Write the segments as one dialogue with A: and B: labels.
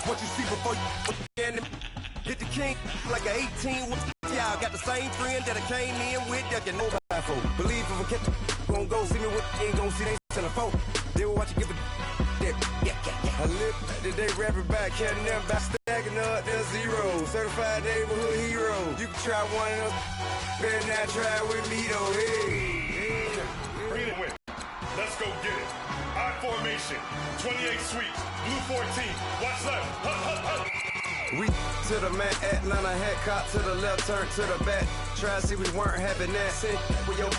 A: what you see before you hit the king like an 18 with y'all got the same friend that I came in with that you know about for. Believe if I kept gon' go see me with ain't gon' see they in a phone. They will watch you give a yeah. I live today rapping back, counting them back, stacking up their zero. Certified neighborhood hero. You can try one of them, better not try with me though. Hey.
B: Bring it with. Let's go get it. I formation, 28 sweeps, blue 14. Watch left. Hup.
A: We to the man, Atlanta hat caught to the left, turn to the back. Try to see we weren't having that. Sit with your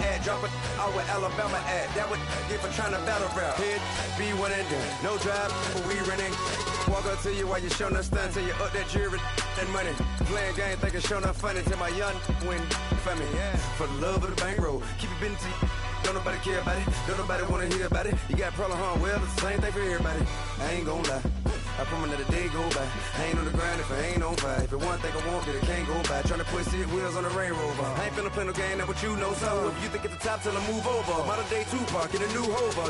A: ad, drop it out with Alabama ad. That would get for trying to battle rap. Head, be one and done. No drive, but we running. Walk up to you while you showing us stun till you up that jewelry and money. Playing game, thinking showing up funny till my young win for me. Yeah. For the love of the bankroll, keep it been to you. Don't nobody care about it, don't nobody wanna hear about it. You got problem, huh? Well, it's the same thing for everybody. I ain't gon' lie. I promise that a day go by. I ain't on the grind if I ain't on fire. If it one thing I want, then it can't go by. Tryna put 6 wheels on the Range Rover. I ain't finna play no game, that what you know. So if you think at the top, tell them move over. Modern day Tupac in a new Hova.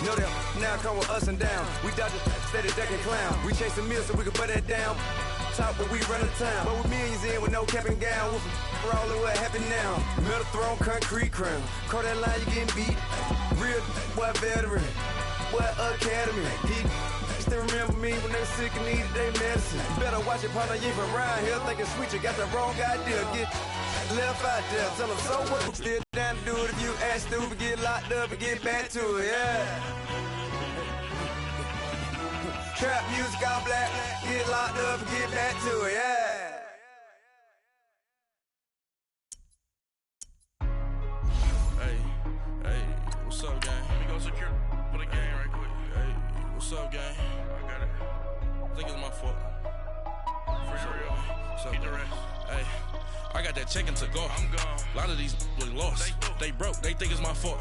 A: Know that now come with us and down. We dodge a steady deck and clown. We chasing meals so we can butt that down. Top, but we run the town. But with millions in with no cap and gown. We're all in what happened now. Metal throne, concrete crown. Call that line, you getting beat. Real, what veteran. What academy. Still remember me when they sick and needed their medicine. Better watch it, partner, you from around here thinking sweet, you got the wrong idea. Get left out there, tell them so what. Still down to do it if you act stupid, get locked up and get back to it, yeah. Trap music all black, get locked up and get back to it, yeah.
C: Hey, what's up, gang? Let me go secure for the game right quick. Hey, what's up, gang? I got it. I think it's my fault. For real. What's up, the rest. Hey, I got that chicken to go. I'm gone. A lot of these was lost. They broke. They think it's my fault.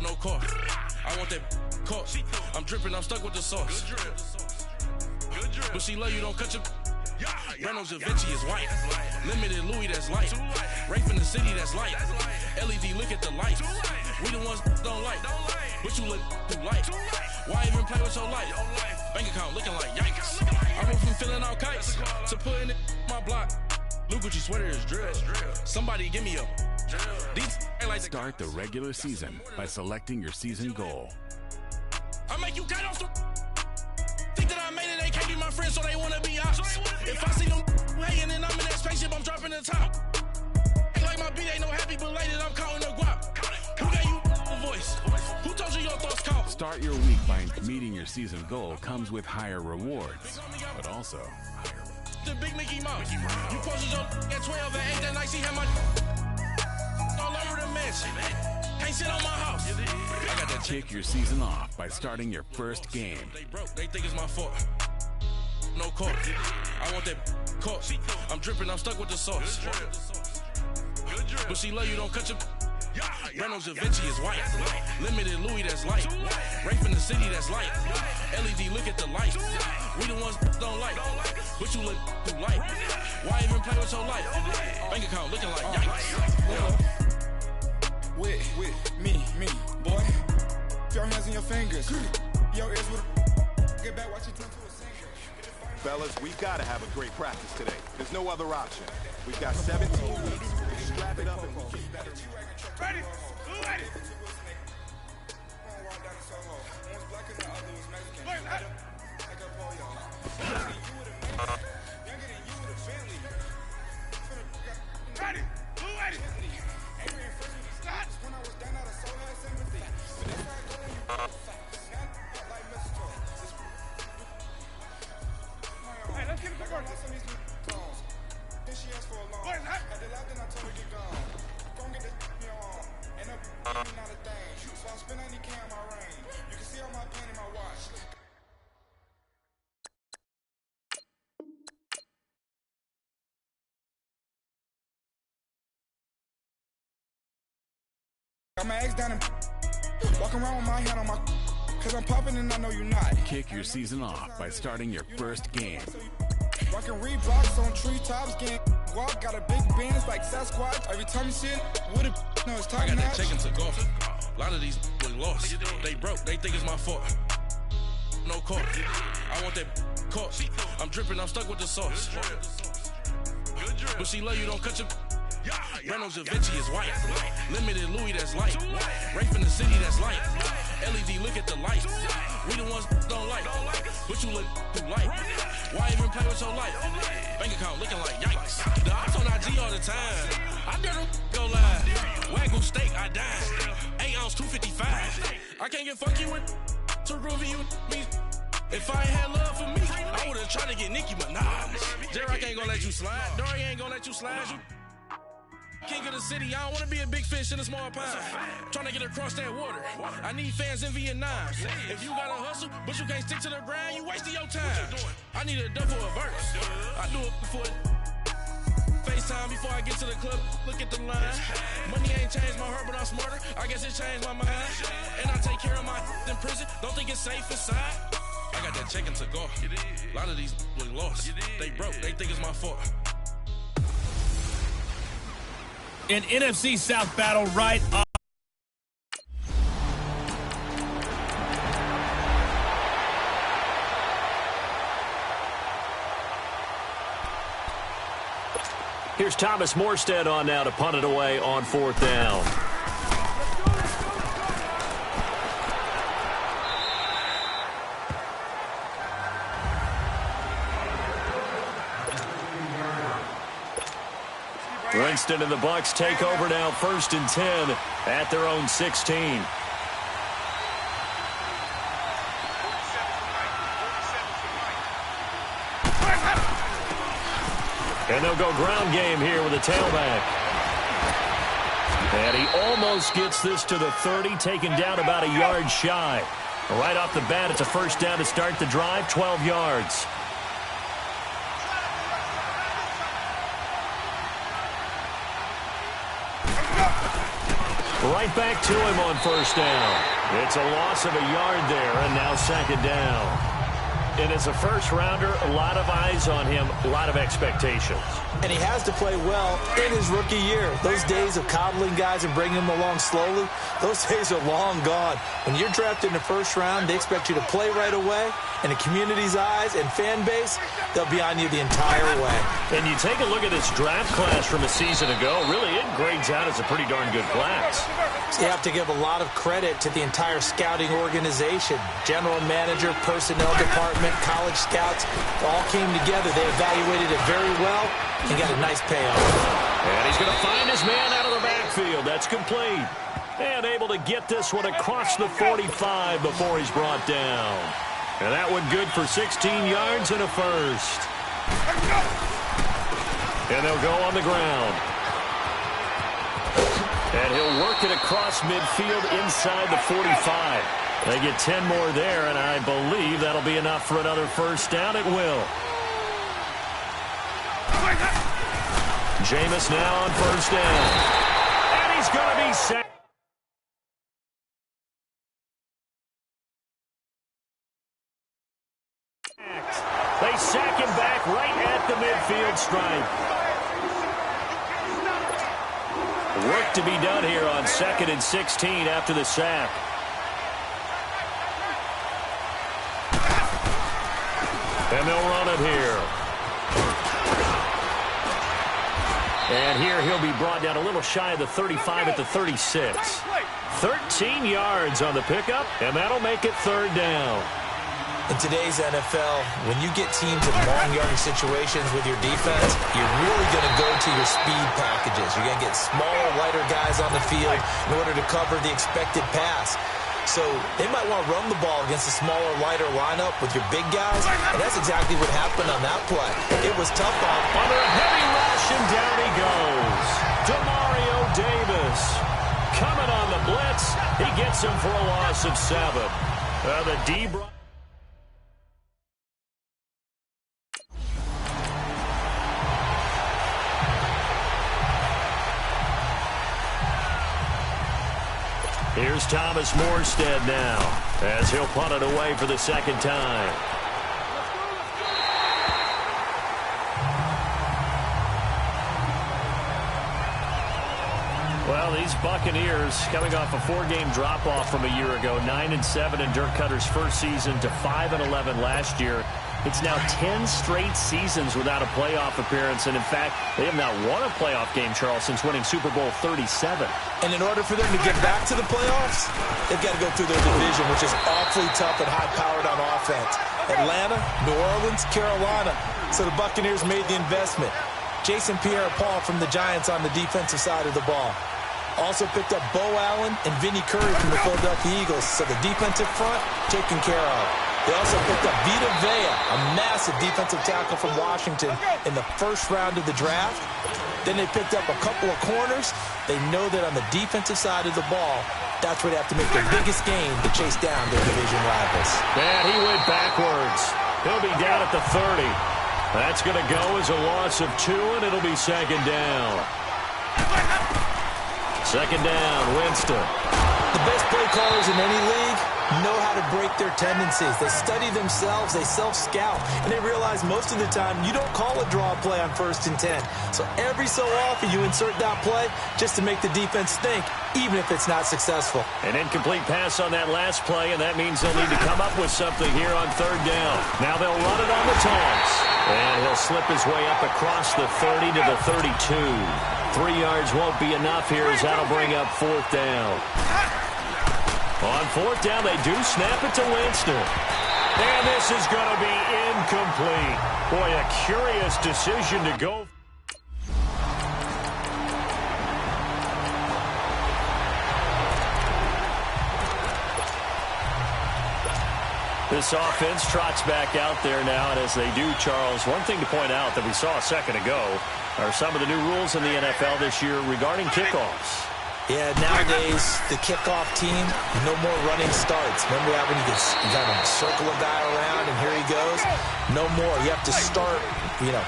C: No car. I want that caught. I'm dripping. I'm stuck with the sauce. Good drip. But she love you. Don't cut your. Reynolds Da Vinci is white. Limited Louis, that's light. Rafe in the city, that's light. LED, look at the light. We the ones don't like. But you look too light. Why even play with your life? Bank account looking like yikes. I went from filling out kites to putting it in my block. Blue Gucci sweater is drill. Somebody give me a.
D: Start the regular season by selecting your season goal.
C: I make you cut off the. Think that I made it, they can't be my friends, so they wanna be ops. If I see them hating and I'm in that spaceship, I'm dropping the top. Ain't like my beat ain't no happy belated, I'm counting the guap. Who gave you a voice? Who told you your thoughts count?
D: Start your week by meeting your season goal comes with higher rewards, but also higher.
C: The big Mickey Mouse. You posted your at 12 and 8 that night, she had my all over the mansion. Can't sit on my house.
D: I got to kick your season off by starting your first game.
C: They broke, they think it's my fault. No car. I want that caught. I'm dripping, I'm stuck with the sauce. But she love you, don't cut your. Reynolds Da Vinci is white. Limited Louis, that's light. Rafe in the city, that's light. LED, look at the light. We the ones don't like. But you look too light. Why even play with your life? Bank account looking like yikes.
E: With me, boy. Your hands in your fingers. Your ears with get back, watch it turn to a singer.
F: Fellas, we've got to have a great practice today. There's no other option. We've got 17 weeks. Strap it up and we'll get better.
B: Ready? Ready? Ready? Ready? Hey, let's get it to work. Then she asked for a loan. What is that? At the last then I told her get gone. Don't get this on. And up not a thing. So I spend any can my rain. You can see all my pain in my watch. Got my eggs down and walking around with my hand on my cause I'm popping and I know you're not.
D: Kick your season off by starting your first game.
E: Rockin' Reeboks on treetops, getting walk, got a big Benz like Sasquatch. Every time you see it, with it, no, it's top
C: I got
E: notch.
C: that chicken to go. A lot of these was lost. They broke, they think it's my fault. no car. I want that car. I'm dripping, I'm stuck with the sauce. But she love you, don't cut your. Breno Javinci is white. Limited Louis, that's light. Rape in the city, that's light. LED, look at the light. We the ones don't like. But you look too light. Why even play with your life? Bank account looking like yikes. The ops on IG all the time. I dare them go live. Wagyu steak, I dine. 8 ounce, 255. I can't get funky with too groovy you me. If I ain't had love for me, I would've tried to get Nicki Minaj. J-Rock ain't gonna let you slide. Dory ain't gonna let you slide. You king of the city, I don't wanna be a big fish in a small pond. Trying to get across that water. I need fans in Vietnam. If you gotta hustle, but you can't stick to the grind, you wasting your time. I need a double a verse. I do it for FaceTime before I get to the club. Look at the line. Money ain't changed my heart, but I'm smarter. I guess it changed my mind. And I take care of my in prison. Don't think it's safe inside. I got that check and took off. A lot of these look lost. They broke. They think it's my fault.
G: An NFC South battle right up.
H: Here's Thomas Morstead on now to punt it away on 4th down. Winston and the Bucs take over now, 1st and 10 at their own 16. And they'll go ground game here with a tailback. And he almost gets this to the 30, taken down about a yard shy. Right off the bat, it's a 1st down to start the drive, 12 yards. Right back to him on 1st down. It's a loss of a yard there, and now 2nd down. And as a first-rounder, a lot of eyes on him, a lot of expectations.
I: And he has to play well in his rookie year. Those days of coddling guys and bringing them along slowly, those days are long gone. When you're drafted in the 1st round, they expect you to play right away. And the community's eyes and fan base, they'll be on you the entire way.
H: And you take a look at this draft class from a season ago, really it grades out as a pretty darn good class.
I: So you have to give a lot of credit to the entire scouting organization. General manager, personnel department, college scouts, all came together. They evaluated it very well and got a nice payoff.
H: And he's going to find his man out of the backfield. That's complete. And able to get this one across the 45 before he's brought down. And that one good for 16 yards and a 1st. And they'll go on the ground. And he'll work it across midfield inside the 45. They get 10 more there, and I believe that'll be enough for another 1st down. It will. Jameis now on 1st down. And he's going to be sacked. They sack him back right at the midfield stripe. Work to be done here on 2nd and 16 after the sack. And they'll run it here. And here he'll be brought down a little shy of the 35 at the 36. 13 yards on the pickup, and that'll make it 3rd down.
I: In today's NFL, when you get teams in long yardage situations with your defense, you're really going to go to your speed packages. You're going to get smaller, lighter guys on the field in order to cover the expected pass. So they might want to run the ball against a smaller, lighter lineup with your big guys, and that's exactly what happened on that play. It was tough on
H: under a heavy rush, and down he goes. Demario Davis coming on the blitz. He gets him for a loss of 7. The D. Here's Thomas Morstead now as he'll punt it away for the 2nd time. Well, these Buccaneers coming off a 4-game drop-off from a year ago, 9-7 in Dirk Cutter's first season to 5-11 last year. It's now 10 straight seasons without a playoff appearance, and in fact, they have not won a playoff game, Charles, since winning Super Bowl 37.
I: And in order for them to get back to the playoffs, they've got to go through their division, which is awfully tough and high-powered on offense. Atlanta, New Orleans, Carolina. So the Buccaneers made the investment. Jason Pierre-Paul from the Giants on the defensive side of the ball. Also picked up Bo Allen and Vinny Curry from the Philadelphia Eagles. So the defensive front taken care of. They also picked up Vita Vea, a massive defensive tackle from Washington in the first round of the draft. Then they picked up a couple of corners. They know that on the defensive side of the ball, that's where they have to make their biggest game to chase down their division rivals.
H: And he went backwards. He'll be down at the 30. That's going to go as a loss of 2, and it'll be second down. Second down, Winston.
I: The best play callers in any league know how to break their tendencies. They study themselves, they self-scout, and they realize most of the time you don't call a draw play on 1st and 10. So every so often you insert that play just to make the defense think, even if it's not successful.
H: An incomplete pass on that last play, and that means they'll need to come up with something here on 3rd down. Now they'll run it on the toss, and he'll slip his way up across the 30 to the 32. 3 yards won't be enough here as that'll bring up 4th down. On 4th down, they do snap it to Winston. And this is going to be incomplete. Boy, a curious decision to go. This offense trots back out there now, and as they do, Charles, one thing to point out that we saw a second ago are some of the new rules in the NFL this year regarding kickoffs.
I: Yeah, nowadays, the kickoff team, no more running starts. Remember that when you kind of circle a guy around and here he goes? No more. You have to start,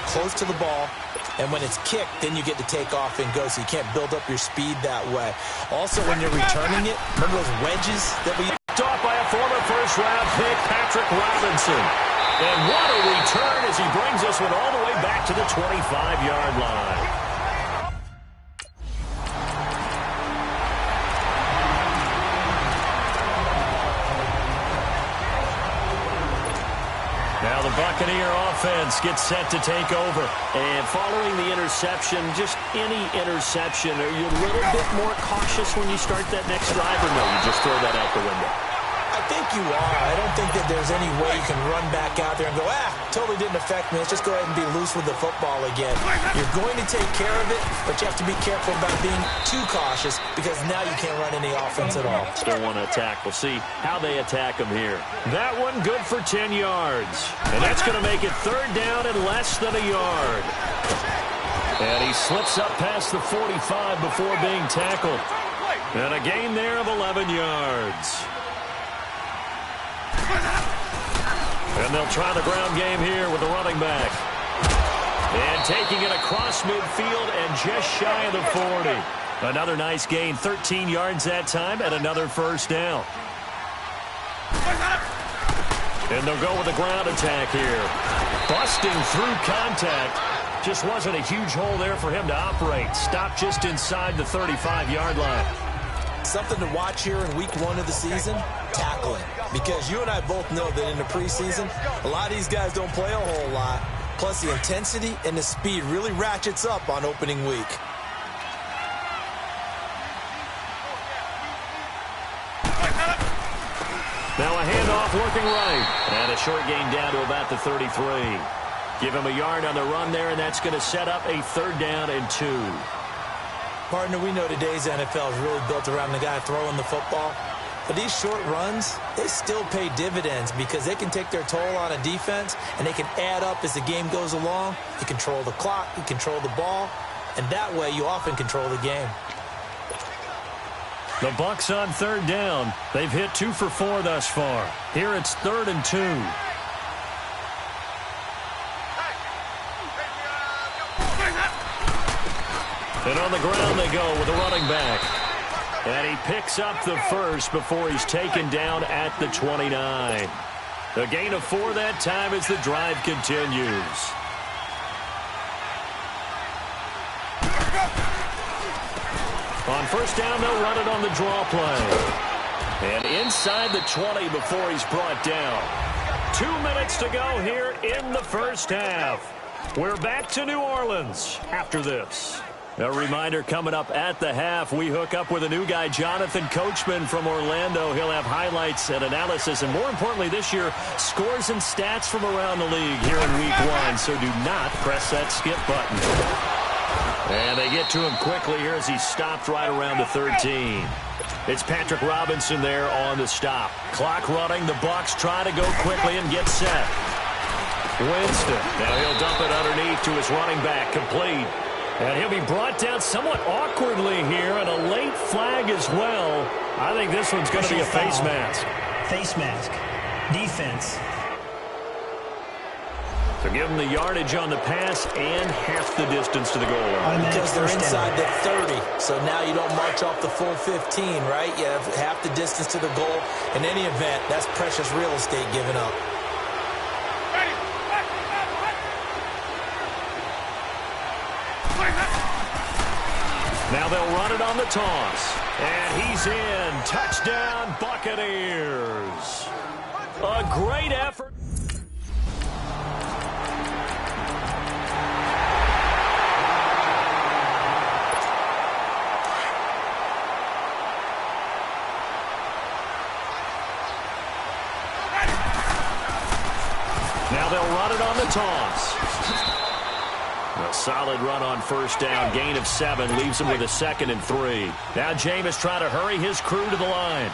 I: close to the ball. And when it's kicked, then you get to take off and go, so you can't build up your speed that way. Also, when you're returning it, remember those wedges that we...
H: Off by a former first-round pick, Patrick Robinson. And what a return as he brings us one all the way back to the 25-yard line. Now the Buccaneer offense gets set to take over. And following the interception, just any interception, are you a little bit more cautious when you start that next drive, or no, you just throw that out the window?
I: I think you are. I don't think that there's any way you can run back out there and go, totally didn't affect me. Let's just go ahead and be loose with the football again. You're going to take care of it, but you have to be careful about being too cautious because now you can't run any offense at all.
H: Still want to attack. We'll see how they attack them here. That one good for 10 yards. And that's going to make it 3rd down and less than a yard. And he slips up past the 45 before being tackled. And a gain there of 11 yards. And they'll try the ground game here with the running back. And taking it across midfield and just shy of the 40. Another nice gain, 13 yards that time, and another 1st down. And they'll go with the ground attack here. Busting through contact. Just wasn't a huge hole there for him to operate. Stopped just inside the 35-yard line.
I: Something to watch here in week 1 of the season, tackling. Because you and I both know that in the preseason, a lot of these guys don't play a whole lot. Plus, the intensity and the speed really ratchets up on opening week.
H: Now a handoff looking right. And a short gain down to about the 33. Give him a yard on the run there, and that's going to set up a 3rd down and 2.
I: Partner, we know today's NFL is really built around the guy throwing the football. But these short runs, they still pay dividends because they can take their toll on a defense, and they can add up as the game goes along. You control the clock, you control the ball, and that way you often control the game.
H: The Bucs on 3rd down. They've hit 2 for 4 thus far. Here it's 3rd and 2. And on the ground they go with the running back. And he picks up the first before he's taken down at the 29. A gain of 4 that time as the drive continues. On first down, they'll run it on the draw play. And inside the 20 before he's brought down. 2 minutes to go here in the first half. We're back to New Orleans after this. A reminder coming up at the half, we hook up with a new guy, Jonathan Coachman from Orlando. He'll have highlights and analysis, and more importantly this year, scores and stats from around the league here in week 1. So do not press that skip button. And they get to him quickly here as he's stopped right around the 13. It's Patrick Robinson there on the stop. Clock running. The Bucs try to go quickly and get set. Winston. Now he'll dump it underneath to his running back. Complete. And he'll be brought down somewhat awkwardly here, and a late flag as well. I think this one's going to be a face mask.
J: Face mask. Defense.
H: So give them the yardage on the pass and half the distance to the goal line.
I: Because they're inside the 30, so now you don't march off the full 15, right? You have half the distance to the goal. In any event, that's precious real estate given up.
H: Now they'll run it on the toss. And he's in. Touchdown, Buccaneers. A great effort. Now they'll run it on the toss. A solid run on first down. Gain of 7 leaves him with a 2nd and 3. Now Jameis trying to hurry his crew to the line.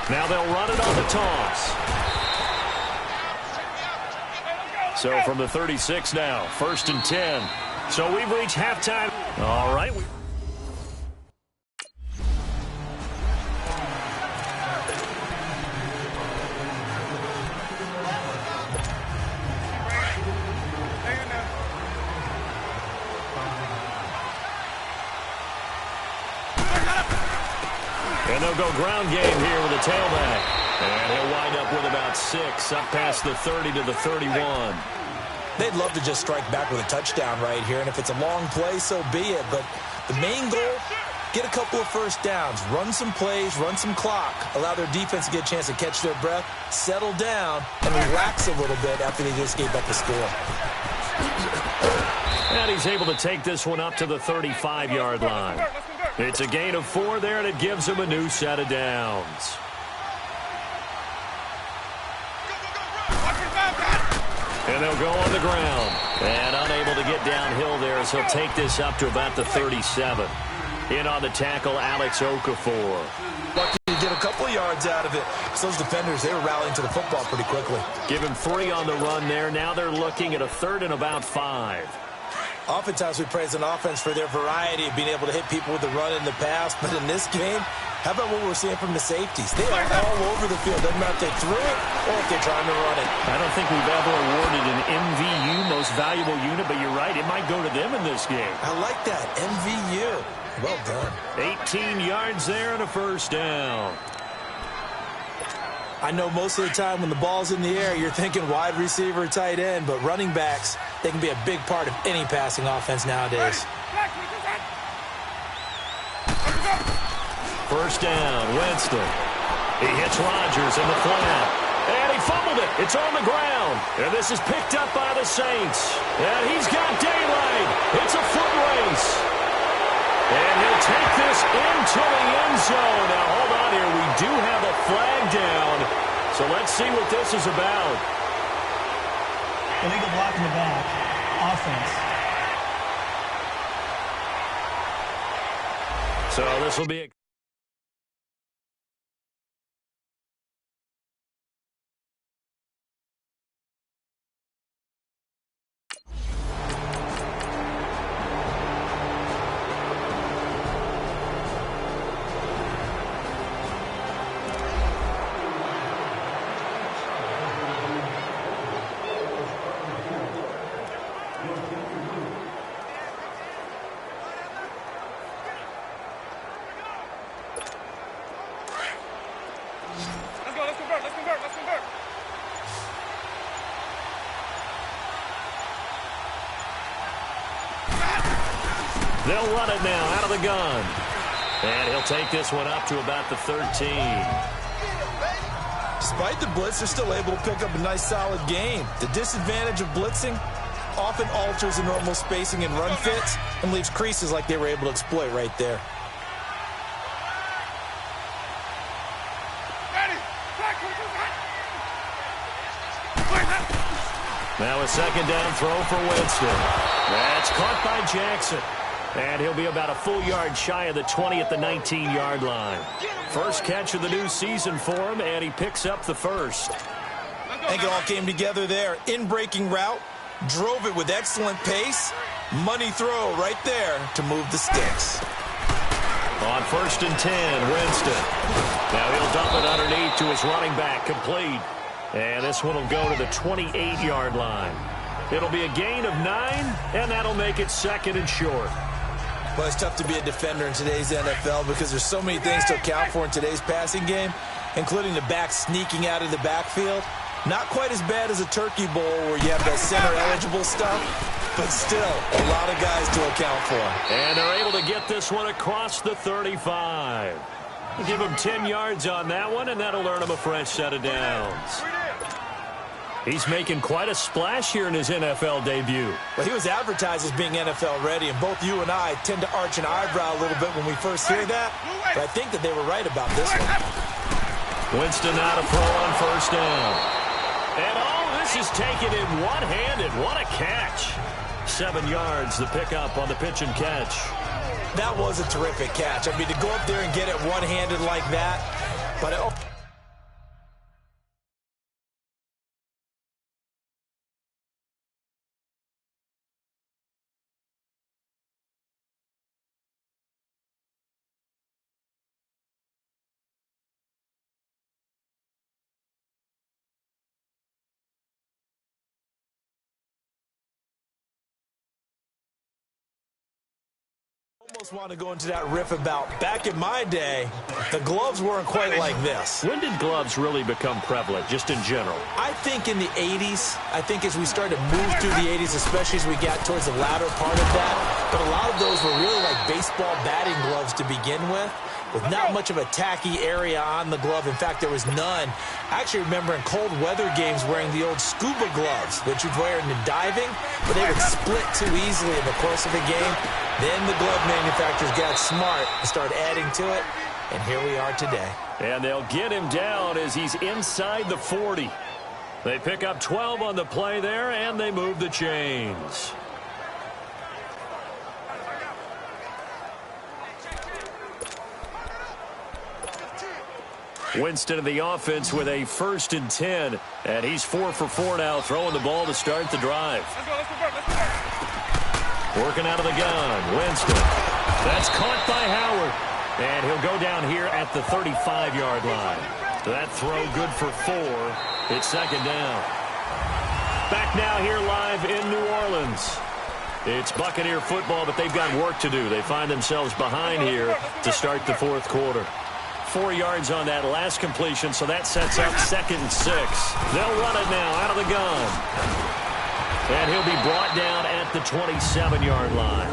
H: Now they'll run it on the toss. So from the 36 now, 1st and 10. So we've reached halftime. All right. And they'll go ground game here with a tailback. And he'll wind up with about 6, up past the 30 to the 31.
I: They'd love to just strike back with a touchdown right here, and if it's a long play, so be it. But the main goal, get a couple of first downs, run some plays, run some clock, allow their defense to get a chance to catch their breath, settle down, and relax a little bit after they just gave up the score.
H: And he's able to take this one up to the 35-yard line. It's a gain of 4 there, and it gives him a new set of downs. And they'll go on the ground. And unable to get downhill there as he'll take this up to about the 37. In on the tackle, Alex Okafor.
I: Lucky to get a couple yards out of it. So those defenders, they were rallying to the football pretty quickly.
H: Give him 3 on the run there. Now they're looking at a 3rd and about 5.
I: Oftentimes we praise an offense for their variety of being able to hit people with the run in the pass. But in this game, how about what we're seeing from the safeties? They are all over the field. Doesn't matter if they threw it or if they're trying to run it.
H: I don't think we've ever awarded an MVU, most valuable unit, but you're right. It might go to them in this game.
I: I like that. MVU. Well done.
H: 18 yards there and a first down.
I: I know most of the time when the ball's in the air, you're thinking wide receiver, tight end, but running backs, they can be a big part of any passing offense nowadays.
H: First down, Winston. He hits Rodgers in the flat. And he fumbled it. It's on the ground. And this is picked up by the Saints. And he's got daylight. It's a foot race. And he'll take this into the end zone. Now, hold on here. We do have a flag down. So let's see what this is about.
J: Illegal block in the back. Offense.
H: So this will be a... They'll run it now out of the gun. And he'll take this one up to about the 13.
I: Despite the blitz, they're still able to pick up a nice, solid gain. The disadvantage of blitzing often alters the normal spacing and run fits and leaves creases like they were able to exploit right there.
H: Now a second down throw for Winston. That's caught by Jackson. And he'll be about a full yard shy of the 20 at the 19-yard line. First catch of the new season for him, and he picks up the first.
I: I think it all came together there. In-breaking route, drove it with excellent pace. Money throw right there to move the sticks.
H: On 1st and 10, Winston. Now he'll dump it underneath to his running back, complete. And this one will go to the 28-yard line. It'll be a gain of 9, and that'll make it 2nd and short.
I: Well, it's tough to be a defender in today's NFL because there's so many things to account for in today's passing game, including the back sneaking out of the backfield. Not quite as bad as a turkey bowl where you have that center-eligible stuff, but still a lot of guys to account for.
H: And they're able to get this one across the 35. Give him 10 yards on that one, and that'll earn him a fresh set of downs. He's making quite a splash here in his NFL debut.
I: Well, he was advertised as being NFL ready, and both you and I tend to arch an eyebrow a little bit when we first hear that, but I think that they were right about this one.
H: Winston now to throw on 1st down. And this is taken in one-handed. What a catch. 7 yards, the pickup on the pitch and catch.
I: That was a terrific catch. I mean, to go up there and get it one-handed like that, but almost want to go into that riff about back in my day, the gloves weren't quite like this.
H: When did gloves really become prevalent, just in general?
I: I think in the 80s. I think as we started to move through the 80s, especially as we got towards the latter part of that. But a lot of those were really like baseball batting gloves to begin with not much of a tacky area on the glove. In fact, there was none. I actually remember in cold weather games wearing the old scuba gloves that you'd wear in the diving, but they would split too easily in the course of a game. Then the glove manufacturers got smart and started adding to it, and here we are today.
H: And they'll get him down as he's inside the 40. They pick up 12 on the play there, and they move the chains. Winston of the offense with a 1st and 10, and he's 4 for 4 now, throwing the ball to start the drive. Working out of the gun, Winston. That's caught by Howard, and he'll go down here at the 35-yard line. That throw good for 4. It's 2nd down. Back now here live in New Orleans. It's Buccaneer football, but they've got work to do. They find themselves behind here to start the 4th quarter. 4 yards on that last completion, so that sets up 2nd and 6. They'll run it now out of the gun. And he'll be brought down at the 27-yard line.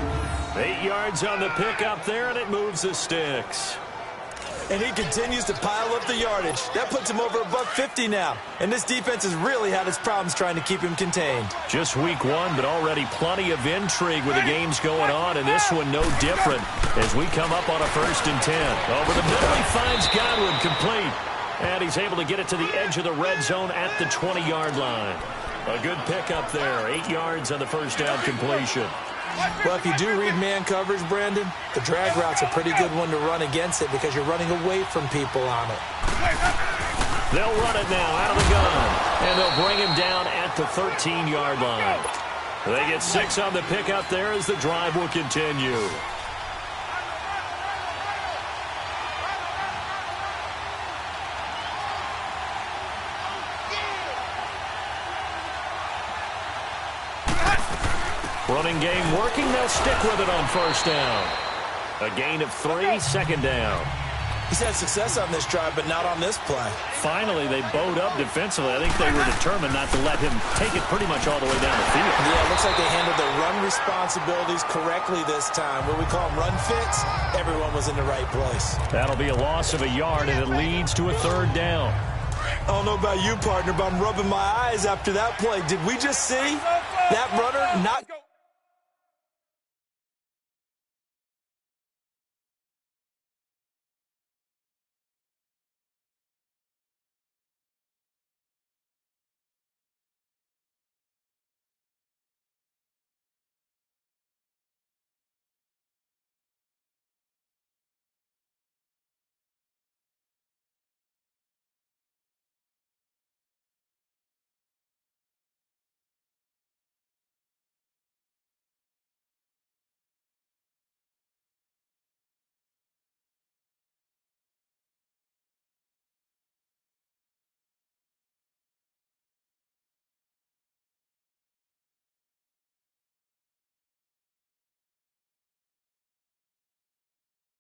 H: 8 yards on the pickup there, and it moves the sticks.
I: And he continues to pile up the yardage. That puts him over $150 now. And this defense has really had its problems trying to keep him contained.
H: Just week 1, but already plenty of intrigue with the games going on, and this one no different as we come up on a 1st and 10. Over the middle, he finds Godwin complete. And he's able to get it to the edge of the red zone at the 20-yard line. A good pickup there. 8 yards on the 1st down completion.
I: Well, if you do read man coverage, Brandon, the drag route's a pretty good one to run against it because you're running away from people on it.
H: They'll run it now out of the gun, and they'll bring him down at the 13-yard line. They get 6 on the pickup there as the drive will continue. Running game working. They'll stick with it on 1st down. A gain of 3, 2nd down.
I: He's had success on this drive, but not on this play.
H: Finally, they bowed up defensively. I think they were determined not to let him take it pretty much all the way down the field.
I: Yeah, it looks like they handled their run responsibilities correctly this time. What we call them run fits, everyone was in the right place.
H: That'll be a loss of a yard, and it leads to a third down.
I: I don't know about you, partner, but I'm rubbing my eyes after that play. Did we just see that runner not...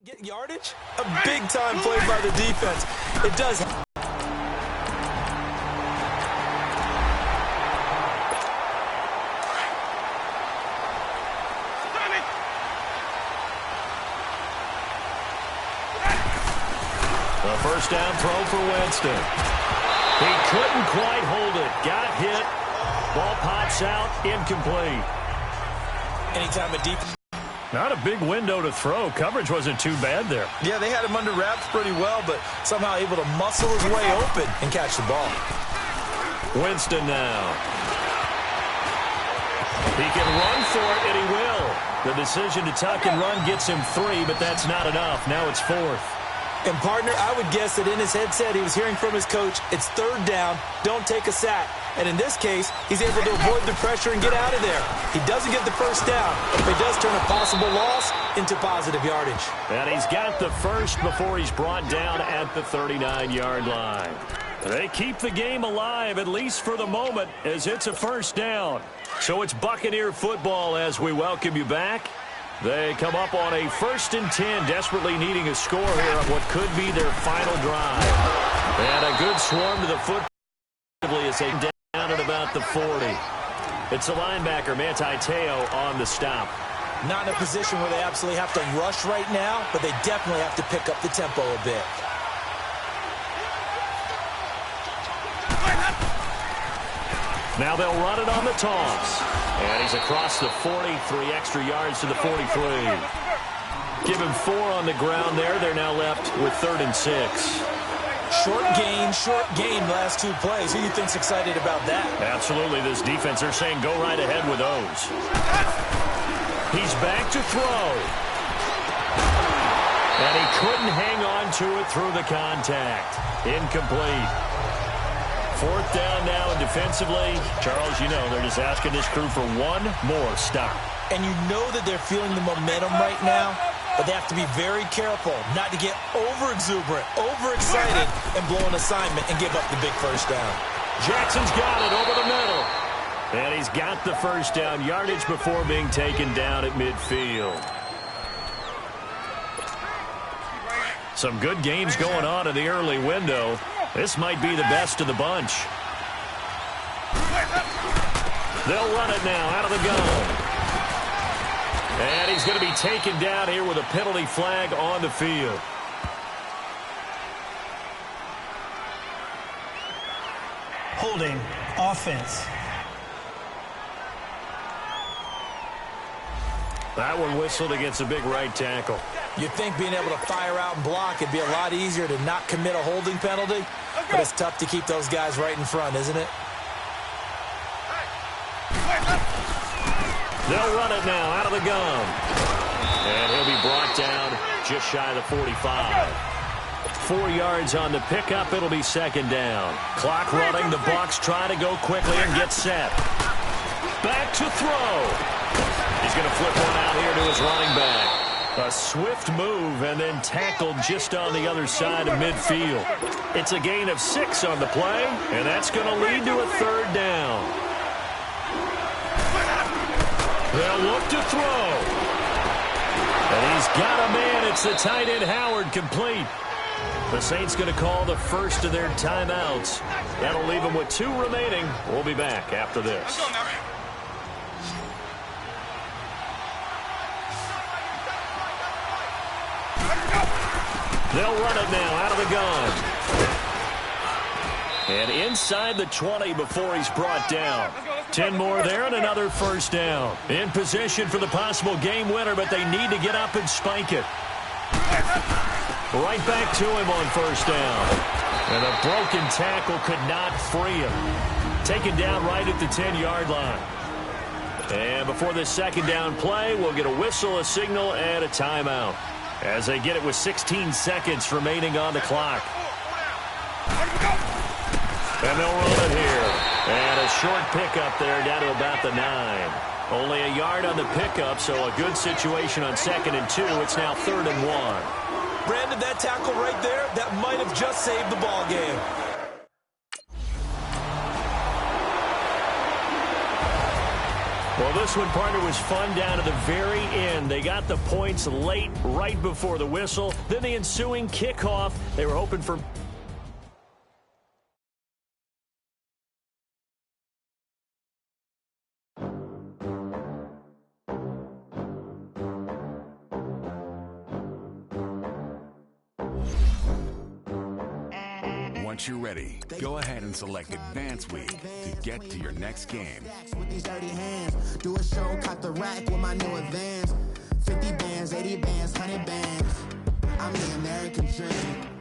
I: Get yardage? A big-time play by the defense. It does.
H: A first down throw for Winston. He couldn't quite hold it. Got hit. Ball pops out. Incomplete.
I: Anytime a defense...
H: Not a big window to throw. Coverage wasn't too bad there.
I: Yeah, they had him under wraps pretty well, but somehow able to muscle his way open and catch the ball.
H: Winston now. He can run for it, and he will. The decision to tuck and run gets him 3, but that's not enough. Now it's 4th.
I: And, partner, I would guess that in his headset he was hearing from his coach, it's third down, don't take a sack. And in this case, he's able to avoid the pressure and get out of there. He doesn't get the first down, but it does turn a possible loss into positive yardage.
H: And he's got the first before he's brought down at the 39-yard line. They keep the game alive, at least for the moment, as it's a first down. So it's Buccaneer football as we welcome you back. They come up on a 1st and 10, desperately needing a score here on what could be their final drive. And a good swarm to the football as they down at about the 40. It's a linebacker, Manti Te'o, on the stop.
I: Not in a position where they absolutely have to rush right now, but they definitely have to pick up the tempo a bit.
H: Now they'll run it on the toss. And he's across the 40, 3 extra yards to the 43. Give him 4 on the ground there. They're now left with 3rd and 6.
I: Short gain last 2 plays. Who do you think's excited about that?
H: Absolutely. This defense, they're saying go right ahead with those. He's back to throw. And he couldn't hang on to it through the contact. Incomplete. 4th down now, and defensively, Charles, you know, they're just asking this crew for one more stop.
I: And you know that they're feeling the momentum right now, but they have to be very careful not to get over-exuberant, over-excited, and blow an assignment and give up the big first down.
H: Jackson's got it over the middle. And he's got the first down yardage before being taken down at midfield. Some good games going on in the early window. This might be the best of the bunch. They'll run it now out of the gun. And he's going to be taken down here with a penalty flag on the field.
J: Holding offense.
H: That one whistled against a big right tackle.
I: You'd think being able to fire out and block it'd be a lot easier to not commit a holding penalty, but it's tough to keep those guys right in front, isn't it?
H: They'll run it now out of the gun. And he'll be brought down just shy of the 45. 4 yards on the pickup. It'll be 2nd down. Clock running. The Bucs try to go quickly and get set. Back to throw. He's going to flip one out here to his running back. A swift move and then tackled just on the other side of midfield. It's a gain of 6 on the play, and that's going to lead to a 3rd down. They'll look to throw. And he's got a man. It's the tight end, Howard, complete. The Saints going to call the first of their timeouts. That'll leave them with 2 remaining. We'll be back after this. They'll run it now out of the gun. And inside the 20 before he's brought down. 10 more there and another first down. In position for the possible game winner, but they need to get up and spike it. Right back to him on first down. And a broken tackle could not free him. Taken down right at the 10-yard line. And before this second down play, we'll get a whistle, a signal, and a timeout. As they get it with 16 seconds remaining on the clock. And they'll run it here. And a short pickup there down to about the 9. Only a yard on the pickup, so a good situation on 2nd and 2. It's now 3rd and 1.
I: Brandon, that tackle right there, that might have just saved the ball game.
H: Well, this one, partner, was fun down to the very end. They got the points late, right before the whistle. Then the ensuing kickoff, they were hoping for...
D: Once you're ready, go ahead and select Advance Week to get to your next game.
K: With these dirty hands, do a show, cop the rack with my new Advance. 50 bands, 80 bands, 100 bands. I'm the American dream.